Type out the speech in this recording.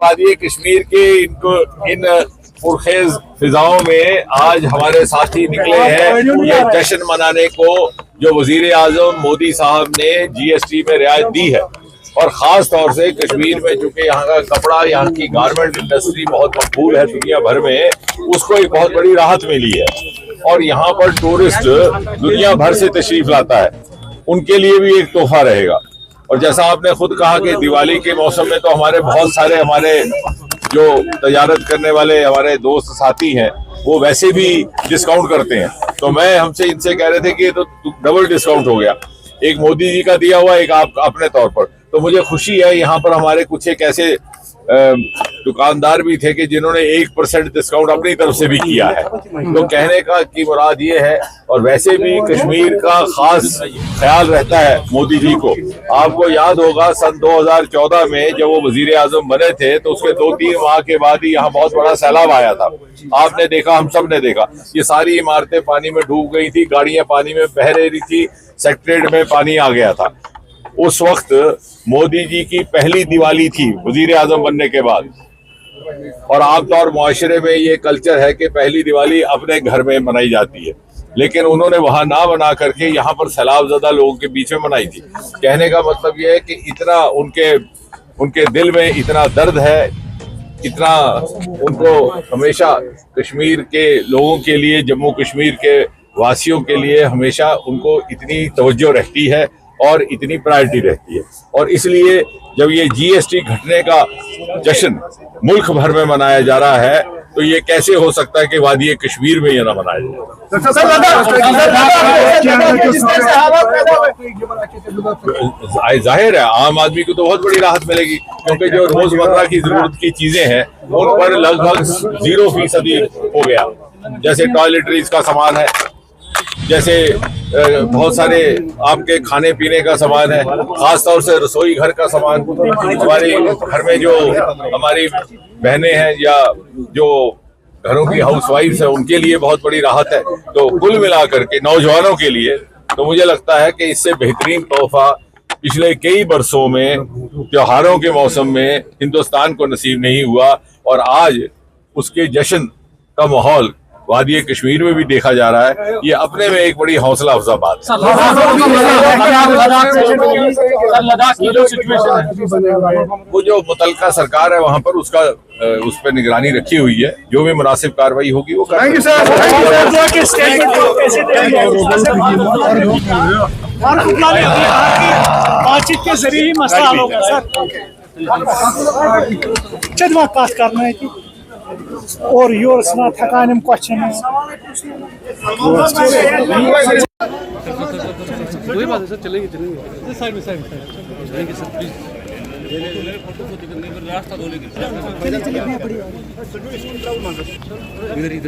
वादी कश्मीर के इन पुरखेज फिजाओं में आज हमारे साथी निकले हैं ये जश्न मनाने को जो वजीर आजम मोदी साहब ने GST में रियायत दी है। और ख़ास तौर से कश्मीर में चूँकि यहाँ का कपड़ा, यहाँ की गारमेंट इंडस्ट्री बहुत मकबूल है दुनिया भर में, उसको एक बहुत बड़ी राहत मिली है। और यहाँ पर टूरिस्ट दुनिया भर से तशरीफ लाता है, उनके लिए भी एक तोहफा रहेगा। और जैसा आपने खुद कहा कि दिवाली के मौसम में तो हमारे बहुत सारे जो तजारत करने वाले हमारे दोस्त साथी हैं वो वैसे भी डिस्काउंट करते हैं, तो मैं हमसे इनसे कह रहे थे कि ये तो डबल डिस्काउंट हो गया, एक मोदी जी का दिया हुआ, एक आप अपने तौर पर। तो मुझे खुशी है यहाँ पर हमारे कुछ एक ऐसे दुकानदार भी थे कि जिन्होंने 1% डिस्काउंट अपनी तरफ से भी किया है। तो कहने का की मुराद ये है, और वैसे भी कश्मीर का खास ख्याल रहता है मोदी जी को। आपको याद होगा सन 2014 में जब वो वजीर आजम बने थे तो उसके 2-3 माह के बाद ही यहाँ बहुत बड़ा सैलाब आया था। आपने देखा, हम सब ने देखा, ये सारी इमारतें पानी में डूब गई थी, गाड़ियां पानी में बह रही थी, सेक्रेटरीट में पानी आ गया था। उस वक्त मोदी जी की पहली दिवाली थी वजीर आजम बनने के बाद, और आमतौर मुआशरे में ये कल्चर है कि पहली दिवाली अपने घर में मनाई जाती है, लेकिन उन्होंने वहां ना बना करके यहाँ पर सैलाब ज़दा लोगों के बीच में मनाई थी। कहने का मतलब ये है कि इतना उनके दिल में इतना दर्द है, इतना उनको हमेशा कश्मीर के लोगों के लिए, जम्मू कश्मीर के वासियों के लिए हमेशा उनको इतनी तवज्जो रहती है और इतनी प्रायोरिटी रहती है। और इसलिए जब ये GST घटने का जश्न मुल्क भर में मनाया जा रहा है तो ये कैसे हो सकता है कि वादी कश्मीर में ये ना मनाया जाए। जाहिर है आम आदमी को तो बहुत बड़ी राहत मिलेगी, क्योंकि जो रोजमर्रा की जरूरत की चीजें हैं उन पर लगभग 0% हो गया। जैसे टॉयलेटरीज का सामान है, जैसे बहुत सारे आपके खाने पीने का सामान है, खास तौर से रसोई घर का सामान। हमारे घर में जो हमारी बहनें हैं या जो घरों की हाउसवाइफ्स है उनके लिए बहुत बड़ी राहत है। तो कुल मिलाकर के नौजवानों के लिए तो मुझे लगता है कि इससे बेहतरीन तोहफा पिछले कई बरसों में त्योहारों के मौसम में हिंदुस्तान को नसीब नहीं हुआ। और आज उसके जश्न का माहौल वादी कश्मीर में भी देखा जा रहा है, ये अपने में एक बड़ी हौसला अफजा बात है। वो जो मुतलका सरकार है वहाँ पर उस पर निगरानी रखी हुई है, जो भी मुनासिब कार्रवाई होगी वो करेंगे। बातचीत के जरिए ही मसला हल होगा सर। चंद बात करना है कि और योर सना थकान क्वेश्चन है। कोई बात है सर, चलेंगे साइड में चलेंगे सर प्लीज। रास्ता इधर